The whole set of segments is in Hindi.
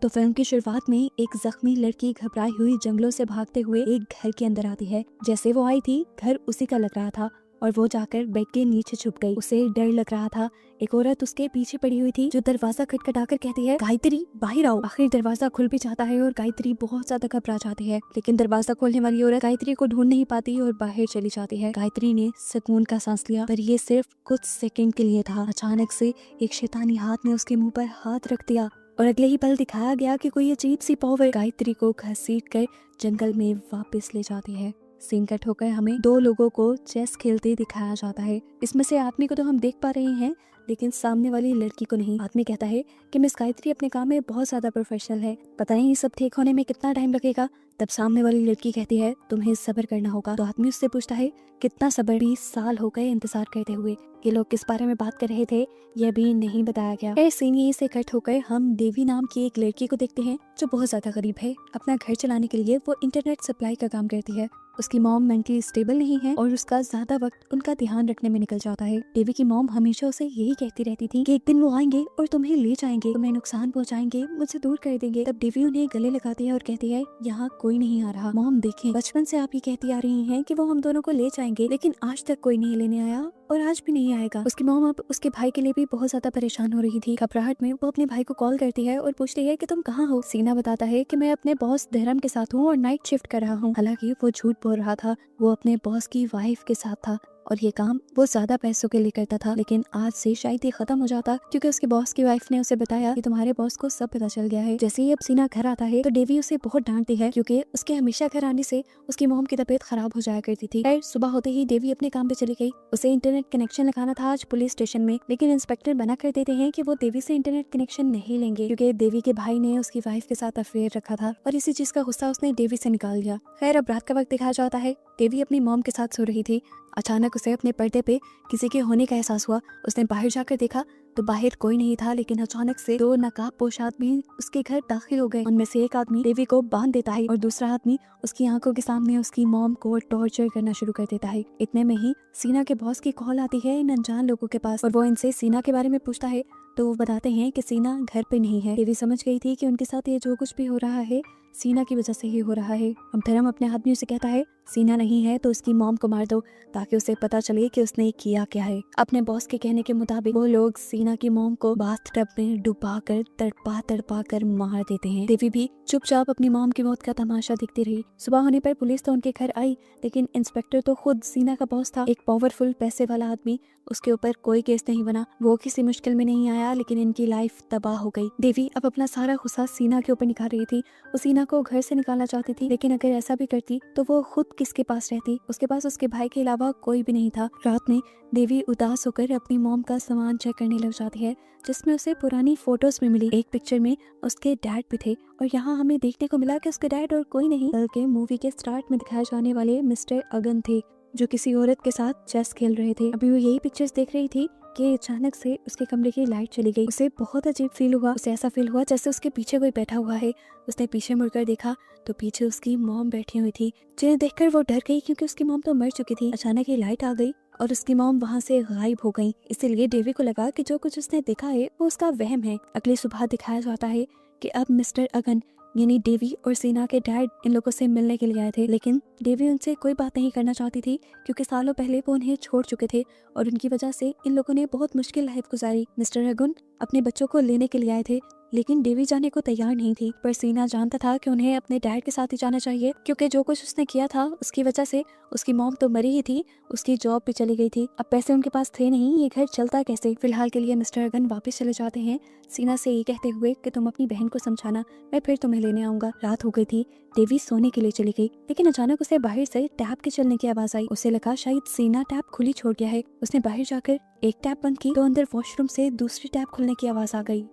तो फिल्म की शुरुआत में एक जख्मी लड़की घबराई हुई जंगलों से भागते हुए एक घर के अंदर आती है। जैसे वो आई थी घर उसी का लग रहा था और वो जाकर बेड के नीचे छुप गई। उसे डर लग रहा था। एक औरत उसके पीछे पड़ी हुई थी जो दरवाजा खटखटाकर कहती है, गायत्री बाहर आओ। आखिर दरवाजा खुल भी जाता है और गायत्री बहुत ज्यादा घबरा जाती है, लेकिन दरवाजा खोलने वाली औरत गायत्री को ढूंढ नहीं पाती और बाहर चली जाती है। गायत्री ने सुकून का सांस लिया, पर ये सिर्फ कुछ सेकंड के लिए था। अचानक से एक शैतानी हाथ ने उसके मुंह पर हाथ रख दिया और अगले ही पल दिखाया गया कि कोई अजीब सी पावर गायत्री को घसीट कर जंगल में वापस ले जाती है। सीन कट होकर हमें दो लोगों को चेस खेलते दिखाया जाता है। इसमें से आदमी को तो हम देख पा रहे हैं, लेकिन सामने वाली लड़की को नहीं। आदमी कहता है कि मिस गायत्री अपने काम में बहुत ज्यादा प्रोफेशनल है, पता नहीं सब ठीक होने में कितना टाइम लगेगा। तब सामने वाली लड़की कहती है, तुम्हें सब्र करना होगा। तो आदमी उससे पूछता है, कितना सब्र? 20 साल हो गए इंतजार करते हुए। ये लोग किस बारे में बात कर रहे थे यह भी नहीं बताया गया। सीन यहीं से कट होकर हम देवी नाम की एक लड़की को देखते हैं जो बहुत ज्यादा गरीब है। अपना घर चलाने के लिए वो इंटरनेट सप्लाई का काम करती है। उसकी मॉम मेंटली स्टेबल नहीं है और उसका ज्यादा वक्त उनका ध्यान रखने में निकल जाता है। देवी की मॉम हमेशा उसे यही कहती रहती थी कि एक दिन वो आएंगे और तुम्हें ले जाएंगे, तुम्हें नुकसान पहुंचाएंगे, मुझसे दूर कर देंगे। तब देवी उन्हें गले लगाती है और कहती है, यहाँ कोई नहीं आ रहा। मॉम देखें, बचपन से आप ये कहती आ रही हैं कि वो हम दोनों को ले जाएंगे, लेकिन आज तक कोई नहीं लेने आया और आज भी नहीं आएगा। उसकी मॉम अब उसके भाई के लिए भी बहुत ज्यादा परेशान हो रही थी। घबराहट में वो अपने भाई को कॉल करती है और पूछती है कि तुम कहाँ हो। सीना बताता है कि मैं अपने बॉस धर्म के साथ हूँ और नाइट शिफ्ट कर रहा हूँ। हालांकि वो झूठ बोल रहा था, वो अपने बॉस की वाइफ के साथ था और ये काम वो ज्यादा पैसों के लिए करता था। लेकिन आज से शायद ये खत्म हो जाता, क्योंकि उसके बॉस की वाइफ ने उसे बताया कि तुम्हारे बॉस को सब पता चल गया है। जैसे ही अब सीना घर आता है तो देवी उसे बहुत डांटती है, क्योंकि उसके हमेशा घर आने से उसकी मॉम की तबीयत खराब हो जाया करती थी। फिर सुबह होते ही देवी अपने काम पे चली गई। उसे इंटरनेट कनेक्शन लगाना था आज पुलिस स्टेशन में, लेकिन इंस्पेक्टर मना कर देते हैं कि वो देवी से इंटरनेट कनेक्शन नहीं लेंगे, क्योंकि देवी के भाई ने उसकी वाइफ के साथ अफेयर रखा था और इसी चीज का गुस्सा उसने देवी से निकाल दिया। खैर अब रात का वक्त दिखाया जाता है। देवी अपनी मॉम के साथ सो रही थी। अचानक उसे अपने पर्दे पे किसी के होने का एहसास हुआ। उसने बाहर जाकर देखा तो बाहर कोई नहीं था, लेकिन अचानक से दो नकाबपोश आदमी उसके घर दाखिल हो गए। उनमें से एक आदमी देवी को बांध देता है और दूसरा आदमी उसकी आंखों के सामने उसकी मॉम को टॉर्चर करना शुरू कर देता है। इतने में ही सीना के बॉस की कॉल आती है इन अनजान लोगों के पास और वो इनसे सीना के बारे में पूछता है। तो वो बताते हैं कि सीना घर पे नहीं है। देवी समझ गई थी कि उनके साथ ये जो कुछ भी हो रहा है सीना की वजह से ही हो रहा है। अब धर्म अपने आदमियों से कहता है, सीना नहीं है तो उसकी मॉम को मार दो, ताकि उसे पता चले कि उसने किया क्या है। अपने बॉस के कहने के मुताबिक वो लोग सीना की मॉम को बाथटब में डुबाकर तड़पा कर मार देते हैं। देवी भी चुपचाप अपनी मॉम की मौत का तमाशा देखती रही। सुबह होने पर पुलिस तो उनके घर आई, लेकिन इंस्पेक्टर तो खुद सीना का बॉस था, एक पावरफुल पैसे वाला आदमी। उसके ऊपर कोई केस नहीं बना, वो किसी मुश्किल में नहीं आया, लेकिन इनकी लाइफ तबाह हो गई। देवी अब अपना सारा गुस्सा सीना के ऊपर निकाल रही थी। वो सीना को घर से निकालना चाहती थी, लेकिन अगर ऐसा भी करती तो वो खुद किसके पास रहती। उसके पास उसके भाई के अलावा कोई भी नहीं था। रात में देवी उदास होकर अपनी मॉम का सामान चेक करने लग जाती है, जिसमें उसे पुरानी फोटोज में मिली। एक पिक्चर में उसके डैड भी थे और यहाँ हमें देखने को मिला कि उसके डैड और कोई नहीं बल्कि मूवी के स्टार्ट में दिखाए जाने वाले मिस्टर अगन थे, जो किसी औरत के साथ चेस खेल रहे थे। अभी वो यही पिक्चर्स देख रही थी कि अचानक से उसके कमरे की लाइट चली गई। उसे बहुत अजीब फील हुआ। उसे ऐसा फील हुआ जैसे उसके पीछे कोई बैठा हुआ है। उसने पीछे मुड़कर देखा तो पीछे उसकी मॉम बैठी हुई थी, जिन्हें देखकर वो डर गई, क्योंकि उसकी मॉम तो मर चुकी थी। अचानक ही लाइट आ गई और उसकी मॉम वहाँ से गायब हो गई। इसीलिए देवी को लगा कि जो कुछ उसने देखा है वो उसका वहम है। अगली सुबह दिखाया जाता है कि अब मिस्टर अगन यानी देवी और सीना के डैड इन लोगों से मिलने के लिए आए थे, लेकिन देवी उनसे कोई बात नहीं करना चाहती थी, क्योंकि सालों पहले वो उन्हें छोड़ चुके थे और उनकी वजह से इन लोगों ने बहुत मुश्किल लाइफ गुजारी। मिस्टर अगन अपने बच्चों को लेने के लिए आए थे, लेकिन देवी जाने को तैयार नहीं थी, पर सीना जानता था कि उन्हें अपने डैड के साथ ही जाना चाहिए, क्योंकि जो कुछ उसने किया था उसकी वजह से उसकी मॉम तो मरी ही थी, उसकी जॉब भी चली गई थी। अब पैसे उनके पास थे नहीं, ये घर चलता कैसे। फिलहाल के लिए मिस्टर अगन वापस चले जाते हैं, सीना से ये कहते हुए कि तुम अपनी बहन को समझाना, मैं फिर तुम्हें लेने आऊंगा। रात हो गई थी। देवी सोने के लिए चली गई, लेकिन अचानक उसे बाहर से टैप के चलने की आवाज आई। उसे लगा शायद सीना टैप खुली छोड़ गया है। उसने बाहर जाकर एक टैप बंद की तो अंदर वॉशरूम से दूसरी टैप खुलने की आवाज आ गई।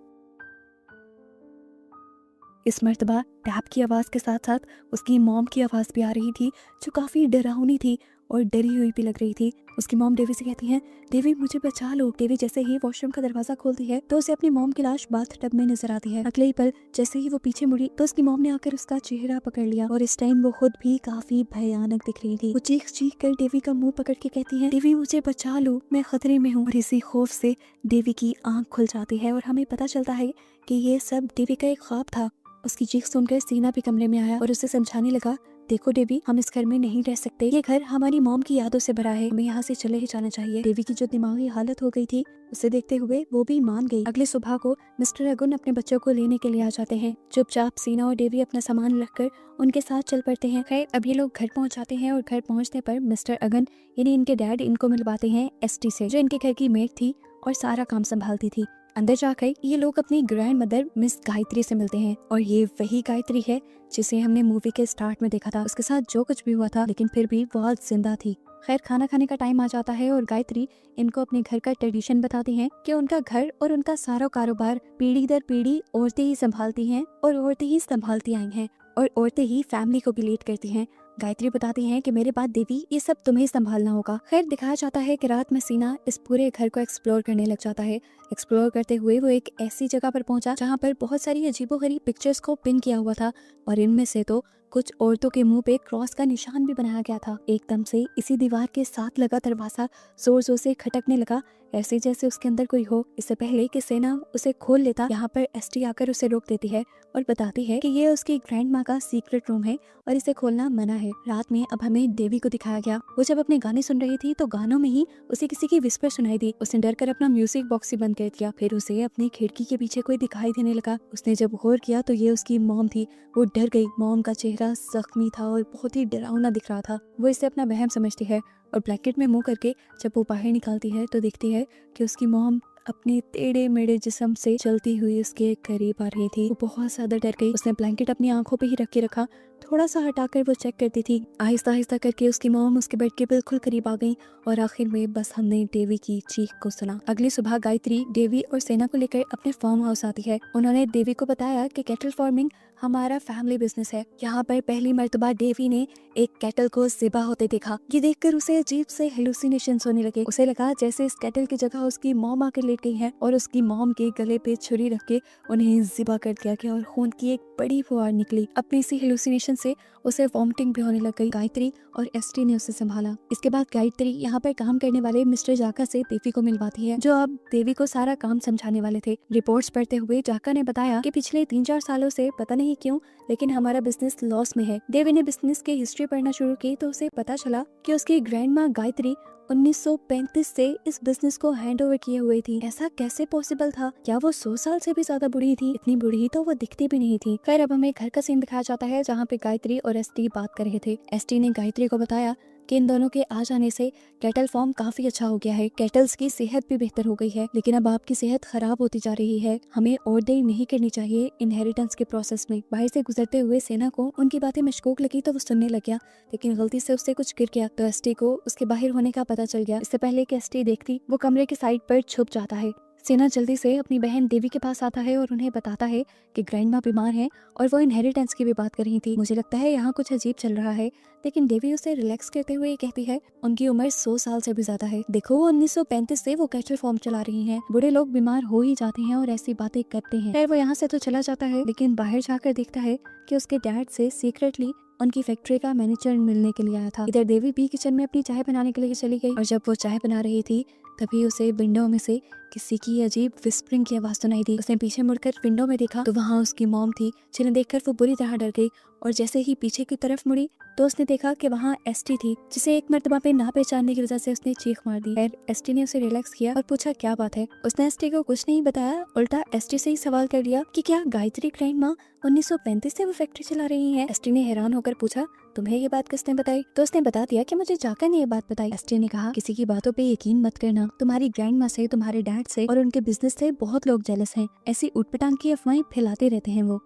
इस मर्तबा टैप की आवाज के साथ साथ उसकी मॉम की आवाज भी आ रही थी, जो काफी डरावनी थी और डरी हुई भी लग रही थी। उसकी मॉम देवी से कहती है, देवी मुझे बचा लो। देवी जैसे ही वॉशरूम का दरवाजा खोलती है तो उसे अपनी मॉम की लाश बाथटब में नजर आती है। अगले ही पल जैसे ही वो पीछे मुड़ी तो उसकी मॉम ने आकर उसका चेहरा पकड़ लिया और इस टाइम वो खुद भी काफी भयानक दिख रही थी। वो चीख चीख कर देवी का मुंह पकड़ के कहती है, देवी मुझे बचा लो, मैं खतरे में हूँ। और इसी खौफ से देवी की आंख खुल जाती है और हमें पता चलता है कि ये सब देवी का एक ख्वाब था। उसकी चीख सुनकर सीना भी कमरे में आया और उसे समझाने लगा, देखो डेवी, हम इस घर में नहीं रह सकते। ये घर हमारी मॉम की यादों से भरा है, हमें यहाँ से चले ही जाना चाहिए। डेवी की जो दिमागी हालत हो गई थी उसे देखते हुए वो भी मान गई। अगली सुबह को मिस्टर अगुन अपने बच्चों को लेने के लिए आ जाते हैं। चुपचाप सीना और डेवी अपना सामान रखकर उनके साथ चल पड़ते हैं। खैर अब ये लोग घर पहुंच जाते हैं और घर पहुंचने पर मिस्टर अगन यानी इनके डैड इनको मिलवाते हैं एसटी से, जो इनके घर की मेड थी और सारा काम संभालती थी। अंदर जाकर ये लोग अपनी ग्रैंड मदर मिस गायत्री से मिलते हैं और ये वही गायत्री है जिसे हमने मूवी के स्टार्ट में देखा था। उसके साथ जो कुछ भी हुआ था लेकिन फिर भी वो आज जिंदा थी। खैर खाना खाने का टाइम आ जाता है और गायत्री इनको अपने घर का ट्रेडिशन बताती हैं कि उनका घर और उनका सारा कारोबार पीढ़ी दर पीढ़ी औरतें ही संभालती हैं और औरतें ही संभालती आई हैं और औरतें ही फैमिली को भी लीड करती हैं। गायत्री बताती हैं कि मेरे बाद देवी ये सब तुम्हें संभालना होगा। खैर दिखाया जाता है कि रात में सीना इस पूरे घर को एक्सप्लोर करने लग जाता है। एक्सप्लोर करते हुए वो एक ऐसी जगह पर पहुंचा जहां पर बहुत सारी अजीबोगरीब पिक्चर्स को पिन किया हुआ था और इनमें से तो कुछ औरतों के मुंह पे क्रॉस का निशान भी बनाया गया था। एकदम से इसी दीवार के साथ लगा दरवाजा जोर जोर से खटकने लगा, ऐसे जैसे उसके अंदर कोई हो। इससे पहले कि सेना उसे खोल लेता, यहाँ पर एसटी आकर उसे रोक देती है और बताती है कि ये उसकी ग्रैंड माँ का सीक्रेट रूम है और इसे खोलना मना है। रात में अब हमें देवी को दिखाया गया। वो जब अपने गाने सुन रही थी तो गानों में ही उसे किसी की विस्पर सुनाई दी। उसने डर कर अपना म्यूजिक बॉक्स ही बंद कर दिया। फिर उसे अपनी खिड़की के पीछे कोई दिखाई देने लगा। उसने जब गौर किया तो ये उसकी मॉम थी। वो डर गई। मॉम का चेहरा जख्मी था और बहुत ही डरावना दिख रहा था। वो इसे अपना वहम समझती है और ब्लैंकेट में मुंह करके जब वो बाहर निकालती है तो देखती है कि उसकी मॉम अपने टेढ़े मेढ़े जिस्म से चलती हुई उसके करीब आ रही थी। वो बहुत ज्यादा डर गई। उसने ब्लैंकेट अपनी आंखों पे ही रख के रखा। थोड़ा सा हटाकर वो चेक करती थी। आहिस्ता आहिस्ता करके उसकी मॉम उसके बेड के बिल्कुल करीब आ गई और आखिर में बस हमने देवी की चीख को सुना। अगली सुबह गायत्री देवी और सेना को लेकर अपने फार्म हाउस आती है। उन्होंने देवी को बताया कि कैटल फार्मिंग हमारा फैमिली बिजनेस है। यहाँ पर पहली मर्तबा देवी ने एक कैटल को ज़िबा होते देखा। ये देखकर उसे अजीब से हेलुसिनेशंस होने लगे। उसे लगा जैसे इस कैटल की जगह उसकी मॉम आकर लेट गई है और उसकी मॉम के गले पे छुरी रख के उन्हें ज़िबा कर दिया गया और खून की एक बड़ी फुहार निकली। अपनी इसी हेलुसिनेशन से उसे वॉमिटिंग भी होने लग गई। गायत्री और एसटी ने उसे संभाला। इसके बाद गायत्री यहाँ पर काम करने वाले मिस्टर जाका से देवी को मिलवाती है, जो अब देवी को सारा काम समझाने वाले थे। रिपोर्ट्स पढ़ते हुए जाका ने बताया कि पिछले 3-4 सालों से पता नहीं क्यों लेकिन हमारा बिजनेस लॉस में है। देवी ने बिजनेस की हिस्ट्री पढ़ना शुरू की तो उसे पता चला कि उसकी ग्रैंड माँ गायत्री 1935 से इस बिजनेस को हैंड ओवर किए हुए थी। ऐसा कैसे पॉसिबल था? क्या वो 100 साल से भी ज्यादा बुढ़ी थी? इतनी बुढ़ी तो वो दिखती भी नहीं थी। खैर अब हमें घर का सीन दिखाया जाता है जहाँ पे गायत्री और एसटी बात कर रहे थे। एसटी ने गायत्री को बताया कि इन दोनों के आ जाने से कैटल फार्म काफी अच्छा हो गया है। कैटल्स की सेहत भी बेहतर हो गई है, लेकिन अब आपकी सेहत खराब होती जा रही है। हमें और देरी नहीं करनी चाहिए इनहेरिटेंस के प्रोसेस में। बाहर से गुजरते हुए सेना को उनकी बातें मशकूक लगी तो वो सुनने लग गया, लेकिन गलती से उससे कुछ गिर गया तो एसटी को उसके बाहर होने का पता चल गया। इससे पहले कि एसटी देखती वो कमरे के साइड पर छुप जाता है। सेना जल्दी से अपनी बहन देवी के पास आता है और उन्हें बताता है कि ग्रैंड माँ बीमार है और वो इनहेरिटेंस की भी बात कर रही थी। मुझे लगता है यहाँ कुछ अजीब चल रहा है, लेकिन देवी उसे रिलैक्स करते हुए कहती है उनकी उम्र 100 साल से भी ज्यादा है। देखो वो 1935 से वो कैटल फार्म चला रही हैं। बूढ़े लोग बीमार हो ही जाते हैं और ऐसी बातें करते हैं। खैर वो यहाँ से तो चला जाता है, लेकिन बाहर जाकर देखता है कि उसके डैड से सीक्रेटली उनकी फैक्ट्री का मैनेजर मिलने के लिए आया था। इधर देवी भी किचन में अपनी चाय बनाने के लिए चली गई और जब वो चाय बना रही थी तभी उसे विंडो में से किसी की अजीब विस्परिंग की आवाज सुनाई दी। उसने पीछे मुड़कर विंडो में देखा तो वहाँ उसकी मॉम थी, जिन्हें देखकर वो बुरी तरह डर गई और जैसे ही पीछे की तरफ मुड़ी तो उसने देखा कि वहाँ एसटी थी, जिसे एक मर्तबा पे ना पहचानने की वजह से उसने चीख मार दी। खैर एसटी ने उसे रिलैक्स किया और पूछा क्या बात है। उसने एसटी को कुछ नहीं बताया, उल्टा एसटी से ही सवाल कर लिया कि क्या गायत्री ग्रैंड माँ 1935 से वो फैक्ट्री चला रही है। एसटी ने हैरान होकर पूछा तुम्हें ये बात किसने बताई? तो उसने बता दिया कि मुझे जाकर ने ये बात बताई। एसटी ने कहा किसी की बातों पे यकीन मत करना, तुम्हारी ग्रैंड माँ से, तुम्हारे डैड से और उनके बिजनेस से बहुत लोग जेलस हैं। ऐसी उटपटांग की अफवाहें फैलाते रहते हैं वो।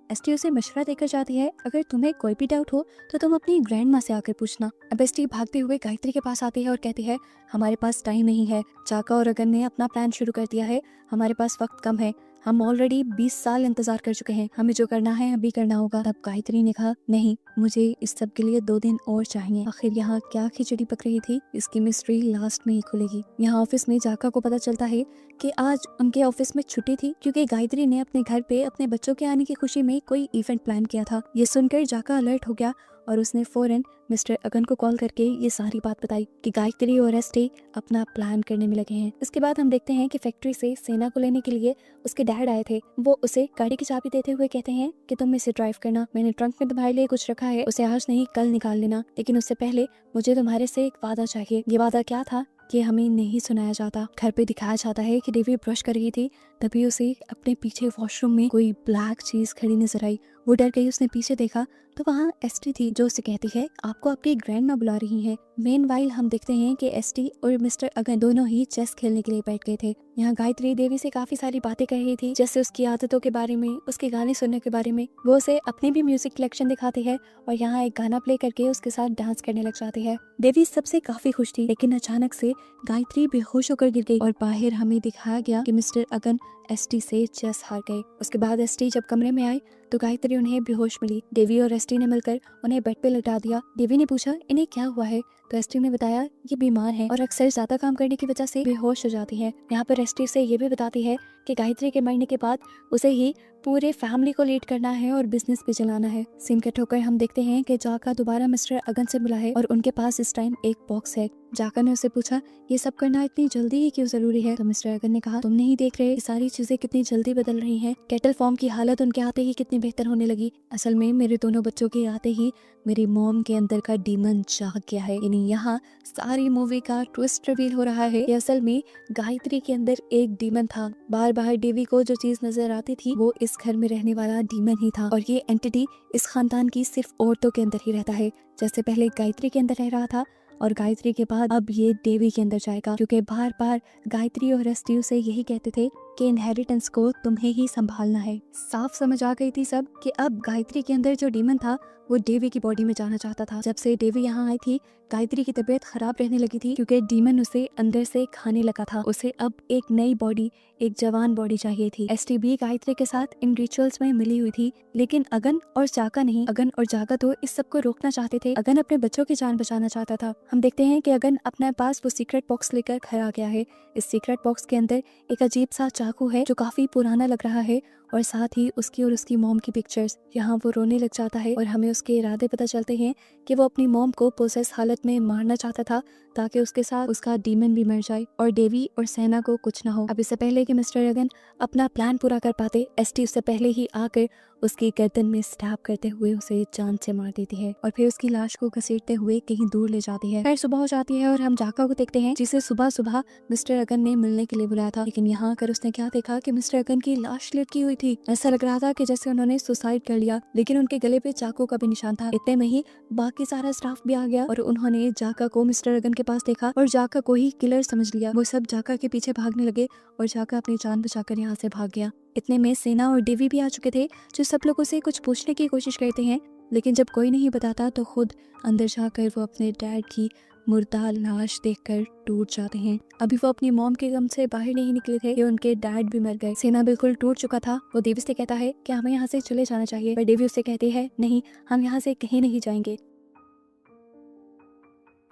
एसटी उसे मशवरा देकर जाती है अगर तुम्हें कोई भी डाउट हो तो तुम अपनी ग्रैंड माँ से आकर पूछना। अब एसटी भागते हुए गायत्री के पास आती है और कहती है हमारे पास टाइम नहीं है, जाका और अगन ने अपना प्लान शुरू कर दिया है, हमारे पास वक्त कम है, हम ऑलरेडी 20 साल इंतजार कर चुके हैं, हमें जो करना है अभी करना होगा। तब गायत्री ने कहा नहीं, मुझे इस सब के लिए 2 दिन और चाहिए। आखिर यहाँ क्या खिचड़ी पक रही थी, इसकी मिस्ट्री लास्ट में ही खुलेगी। यहाँ ऑफिस में जाका को पता चलता है कि आज उनके ऑफिस में छुट्टी थी क्योंकि गायत्री ने अपने घर पे अपने बच्चों के आने की खुशी में कोई इवेंट प्लान किया था। ये सुनकर जाका अलर्ट हो गया और उसने फौरन मिस्टर अगन को कॉल करके ये सारी बात बताई कि गायत्री और एसटी अपना प्लान करने में लगे हैं। इसके बाद हम देखते हैं कि फैक्ट्री से सेना को लेने के लिए उसके डैड आए थे। वो उसे गाड़ी की चाबी देते हुए कहते हैं कि तुम इसे ड्राइव करना, मैंने ट्रंक में तुम्हारे लिए कुछ रखा है, उसे आज नहीं कल निकाल लेना, लेकिन उससे पहले मुझे तुम्हारे से एक वादा चाहिए। ये वादा क्या था ये हमें नहीं सुनाया जाता। घर पे दिखाया जाता है कि डेवी ब्रश कर रही थी, तभी उसे अपने पीछे वॉशरूम में कोई ब्लैक चीज खड़ी नजर आई। वो डर गई, उसने पीछे देखा तो वहाँ एसटी थी जो उसे कहती है आपको आपकी ग्रैंडमा बुला रही हैं। मेनवाइल हम देखते हैं कि एसटी और मिस्टर अगन दोनों ही चेस खेलने के लिए बैठ गए थे। यहाँ गायत्री देवी से काफी सारी बातें कर रही थी, जैसे उसकी आदतों के बारे में, उसके गाने सुनने के बारे में। वो उसे अपनी भी म्यूजिक कलेक्शन दिखाती है और यहाँ एक गाना प्ले करके उसके साथ डांस करने लग जाती है। देवी सबसे काफी खुश थी, लेकिन अचानक से गायत्री बेहोश होकर गिर गई और बाहर हमें दिखाया गया कि मिस्टर अगन एसटी से चेस हार गए। उसके बाद एसटी जब कमरे में आई तो गायत्री उन्हें बेहोश मिली। देवी और एसटी ने मिलकर उन्हें बेड पे लटा दिया। देवी ने पूछा इन्हें क्या हुआ है, तो एसटी ने बताया ये बीमार है और अक्सर ज्यादा काम करने की वजह से बेहोश हो जाती है। यहाँ पर एसटी उसे ये भी बताती है कि गायत्री के मरने के बाद उसे ही पूरे फैमिली को लीड करना है और बिजनेस भी चलाना है। सीन कट होकर हम देखते हैं कि जाका दोबारा मिस्टर अगन से मिला है और उनके पास इस टाइम एक बॉक्स है। जाका ने उससे पूछा ये सब करना इतनी जल्दी ही क्यों जरूरी है, तो मिस्टर अगन ने कहा तुम नहीं देख रहे सारी चीजें कितनी जल्दी बदल रही हैं। केटल फॉर्म की हालत उनके आते ही कितनी बेहतर होने लगी। असल में मेरे दोनों बच्चों के आते ही मेरी मॉम के अंदर का डीमन जाग गया है। यानी यहाँ सारी मूवी का ट्विस्ट रिवील हो रहा है कि असल में गायत्री के अंदर एक डीमन था। बार बार देवी को जो चीज नजर आती थी वो इस घर में रहने वाला डीमन ही था और ये एंटिटी इस खानदान की सिर्फ औरतों के अंदर ही रहता है। जैसे पहले गायत्री के अंदर रह रहा था और गायत्री के बाद अब ये देवी के अंदर जाएगा, क्योंकि बार बार गायत्री और एसटी से यही कहते थे कि इनहेरिटेंस को तुम्हें ही संभालना है। साफ समझ आ गई थी सब कि अब गायत्री के अंदर जो डीमन था वो देवी की बॉडी में जाना चाहता था। जब से देवी यहाँ आई थी गायत्री की तबीयत खराब रहने लगी थी, क्योंकि डीमन उसे अंदर से खाने लगा था। उसे अब एक नई बॉडी, एक जवान बॉडी चाहिए थी। एसटी भी गायत्री के साथ इन रिचुअल्स में मिली हुई थी, लेकिन अगन और जाका नहीं। अगन और जाका तो इस सब को रोकना चाहते थे। अगन अपने बच्चों की जान बचाना चाहता था। हम देखते हैं कि अगन अपने पास वो सीक्रेट बॉक्स लेकर घर आ गया है। इस सीक्रेट बॉक्स के अंदर एक अजीब सा चाकू है जो काफी पुराना लग रहा है और साथ ही उसकी और उसकी मॉम की पिक्चर्स। यहाँ वो रोने लग जाता है और हमें उसके इरादे पता चलते हैं कि वो अपनी मॉम को पोसेस हालत में मारना चाहता था ताकि उसके साथ उसका डीमन भी मर जाए और देवी और सेना को कुछ ना हो। अब इससे पहले कि मिस्टर अगन अपना प्लान पूरा कर पाते, एसटी उससे पहले ही आकर उसकी गर्दन में स्टैब करते हुए उसे जान से मार देती है और फिर उसकी लाश को घसीटते हुए कहीं दूर ले जाती है। फिर सुबह हो जाती है और हम जाका को देखते हैं जिसे सुबह सुबह मिस्टर अगन ने मिलने के लिए बुलाया था, लेकिन यहाँ आकर उसने क्या देखा कि मिस्टर अगन की लाश लटकी हुई थी। ऐसा लग रहा था कि जैसे उन्होंने सुसाइड कर लिया, लेकिन उनके गले पे चाकू का भी निशान था। इतने में ही बाकी सारा स्टाफ भी आ गया और उन्होंने जाका को मिस्टर अगन के पास देखा और जाका को ही किलर समझ लिया। वो सब जाका के पीछे भागने लगे और जाका अपनी जान बचाकर यहाँ से भाग गया। इतने में सेना और देवी भी आ चुके थे जो सब लोगों से कुछ पूछने की कोशिश करते हैं, लेकिन जब कोई नहीं बताता तो खुद अंदर जाकर वो अपने डैड की मुर्दा लाश देखकर टूट जाते हैं। अभी वो अपनी मॉम के गम से बाहर नहीं निकले थे कि उनके डैड भी मर गए। सेना बिल्कुल टूट चुका था। वो देवी से कहता है कि हमें यहाँ से चले जाना चाहिए, पर देवी उससे कहती है नहीं, हम यहाँ से कहीं नहीं जाएंगे।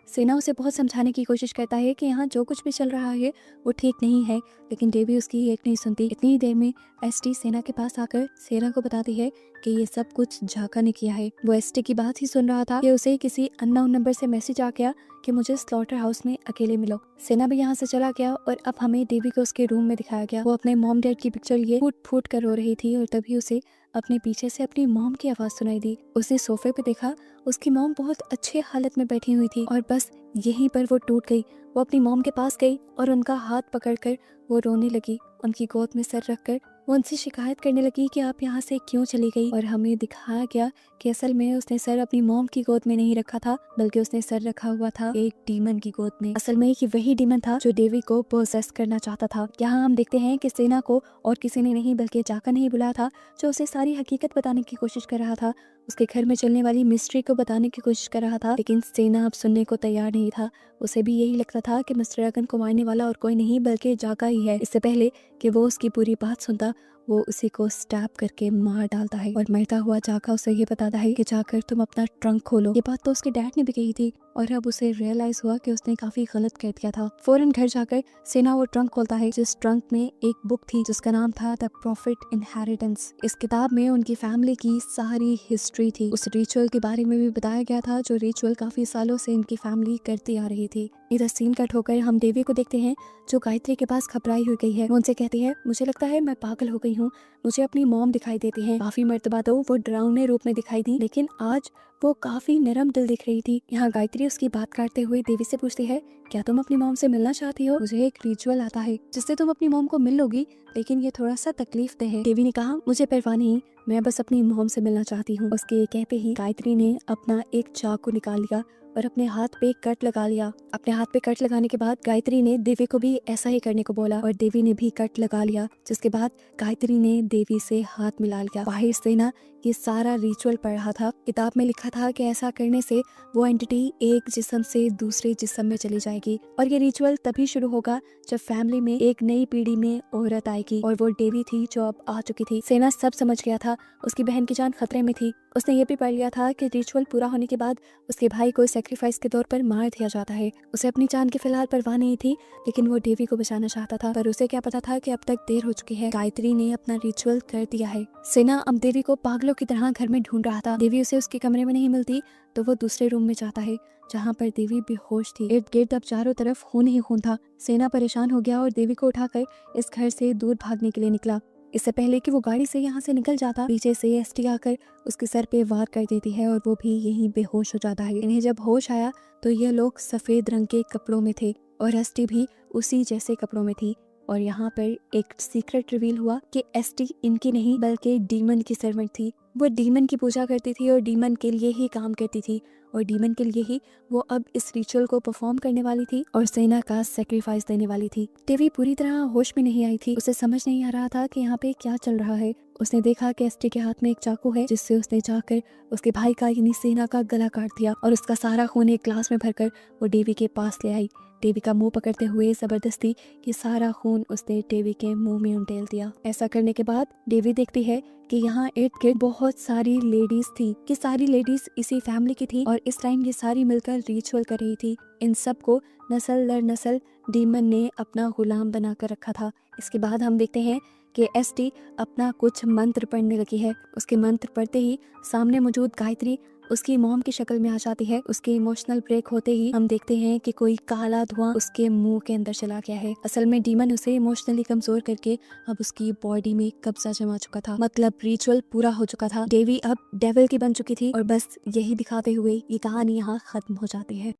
सेना उसे बहुत समझाने की कोशिश करता है कि यहाँ जो कुछ भी चल रहा है वो ठीक नहीं है, लेकिन देवी उसकी एक नहीं सुनती। इतनी देर में एसटी सेना के पास आकर सेना को बताती है कि ये सब कुछ जाका ने किया है। वो एसटी की बात ही सुन रहा था कि उसे किसी अननोन नंबर से मैसेज आ गया कि मुझे स्लॉटर हाउस में अकेले मिलो। सेना भी यहाँ से चला गया और अब हमें देवी को उसके रूम में दिखाया गया। वो अपने मॉम डैड की पिक्चर लिए फूट फूट कर रो रही थी और तभी उसे अपने पीछे से अपनी मॉम की आवाज सुनाई दी। उसने सोफे पे देखा, उसकी मॉम बहुत अच्छे हालत में बैठी हुई थी और बस यहीं पर वो टूट गई। वो अपनी मॉम के पास गई और उनका हाथ पकड़कर वो रोने लगी। उनकी गोद में सर रखकर वो उनसे शिकायत करने लगी कि आप यहाँ से क्यों चली गई। और हमें दिखाया गया कि असल में उसने सर अपनी मॉम की गोद में नहीं रखा था, बल्कि उसने सर रखा हुआ था एक डीमन की गोद में। असल में ये वही डीमन था जो देवी को पोसेस करना चाहता था। यहाँ हम देखते हैं कि सेना को और किसी ने नहीं बल्कि जाका नहीं बुलाया था, जो उसे सारी हकीकत बताने की कोशिश कर रहा था, उसके घर में चलने वाली मिस्ट्री को बताने की कोशिश कर रहा था। लेकिन सेना अब सुनने को तैयार नहीं था। उसे भी यही लगता था कि मिस्टर अगन को मारने वाला और कोई नहीं बल्कि जाका ही है। इससे पहले कि वो उसकी पूरी बात सुनता, वो उसी को स्टैप करके मार डालता है और मरता हुआ जाका उसे ये बताता है कि जाकर तुम अपना ट्रंक खोलो। ये बात तो उसके डैड ने भी कही थी और अब उसे रियलाइज हुआ कि उसने काफी गलत कर दिया था। फौरन घर जाकर सेना वो ट्रंक खोलता है जिस ट्रंक में एक बुक थी जिसका नाम था द प्रॉफिट इनहेरिटेंस। इस किताब में उनकी फैमिली की सारी हिस्ट्री थी। उस रिचुअल के बारे में भी बताया गया था जो रिचुअल काफी सालों से इनकी फैमिली करती आ रही थी। इधर सीन कट होकर हम देवी को देखते हैं जो गायत्री के पास घबराई हुई गई है। वो उनसे कहती है मुझे लगता है मैं पागल हो गई हूँ, मुझे अपनी मॉम दिखाई देती है। काफी मर्तबा तो वो डरावने रूप में दिखाई दी लेकिन आज वो काफी नरम दिल दिख रही थी। यहाँ गायत्री उसकी बात काटते हुए देवी से पूछती है क्या तुम अपनी मॉम से मिलना चाहती हो? मुझे एक रिचुअल आता है जिससे तुम अपनी मॉम को मिल लोगी लेकिन ये थोड़ा सा तकलीफ दे है। देवी ने कहा मुझे परवाह नहीं, मैं बस अपनी मॉम से मिलना चाहती हूँ। उसके ये कहते ही गायत्री ने अपना एक चाकू निकाल लिया और अपने हाथ पे कट लगा लिया। अपने हाथ पे कट लगाने के बाद गायत्री ने देवी को भी ऐसा ही करने को बोला और देवी ने भी कट लगा लिया, जिसके बाद गायत्री ने देवी से हाथ मिला लिया। बाहर से ना ये सारा रिचुअल पढ़ रहा था। किताब में लिखा था कि ऐसा करने से वो एंटिटी एक जिस्म से दूसरे जिस्म में चली जाएगी और ये रिचुअल तभी शुरू होगा जब फैमिली में एक नई पीढ़ी में औरत आएगी और वो देवी थी जो अब आ चुकी थी। सेना सब समझ गया था, उसकी बहन की जान खतरे में थी। उसने ये भी पढ़ लिया था कि रिचुअल पूरा होने के बाद उसके भाई को सैक्रिफाइस के तौर पर मार दिया जाता है। उसे अपनी जान की फिलहाल परवाह नहीं थी लेकिन वो देवी को बचाना चाहता था, पर उसे क्या पता था कि अब तक देर हो चुकी है। गायत्री ने अपना रिचुअल कर दिया है। सेना अब देवी को पागलों की तरह घर में ढूंढ रहा था। देवी उसे उसके कमरे में नहीं मिलती तो वो दूसरे रूम में जाता है जहाँ पर देवी बेहोश थी। इर्द गिर्द अब चारों तरफ खून ही खून था। सेना परेशान हो गया और देवी को उठाकर इस घर से दूर भागने के लिए निकला। इससे पहले कि वो गाड़ी से यहाँ से निकल जाता, पीछे से एसटी आकर उसके सर पे वार कर देती है और वो भी यहीं बेहोश हो जाता है। इन्हें जब होश आया तो ये लोग सफेद रंग के कपड़ों में थे और एसटी भी उसी जैसे कपड़ों में थी। और यहाँ पर एक सीक्रेट रिवील हुआ कि एसटी इनकी नहीं बल्कि डीमन की सर्वेंट थी। वो डीमन की पूजा करती थी और डीमन के लिए ही काम करती थी और डीमन के लिए ही वो अब इस रिचुअल को परफॉर्म करने वाली थी और सेना का सैक्रिफाइस देने वाली थी। देवी पूरी तरह होश में नहीं आई थी। उसे समझ नहीं आ रहा था कि यहाँ पे क्या चल रहा है। उसने देखा कि एसटी के हाथ में एक चाकू है जिससे उसने जाकर उसके भाई का यानी सेना का गला काट दिया और उसका सारा खून एक ग्लास में भरकर वो देवी के पास ले आई। देवी का मुंह पकड़ते हुए जबरदस्ती ये सारा खून उसने देवी के मुंह में उंडेल दिया। ऐसा करने के बाद देवी देखती है कि यहाँ इर्द गिर्द बहुत सारी लेडीज थी कि सारी लेडीज इसी फैमिली की थी और इस टाइम ये सारी मिलकर रिचुअल कर रही थी। इन सब को नस्ल दर नस्ल डीमन ने अपना गुलाम बनाकर रखा था। इसके बाद हम देखते हैं कि एसटी अपना कुछ मंत्र पढ़ने लगी है। उसके मंत्र पढ़ते ही सामने मौजूद गायत्री उसकी मॉम की शक्ल में आ जाती है। उसके इमोशनल ब्रेक होते ही हम देखते हैं कि कोई काला धुआं उसके मुंह के अंदर चला गया है। असल में डीमन उसे इमोशनली कमजोर करके अब उसकी बॉडी में कब्जा जमा चुका था। मतलब रिचुअल पूरा हो चुका था। देवी अब डेविल की बन चुकी थी और बस यही दिखाते हुए ये कहानी यहाँ खत्म हो जाती है।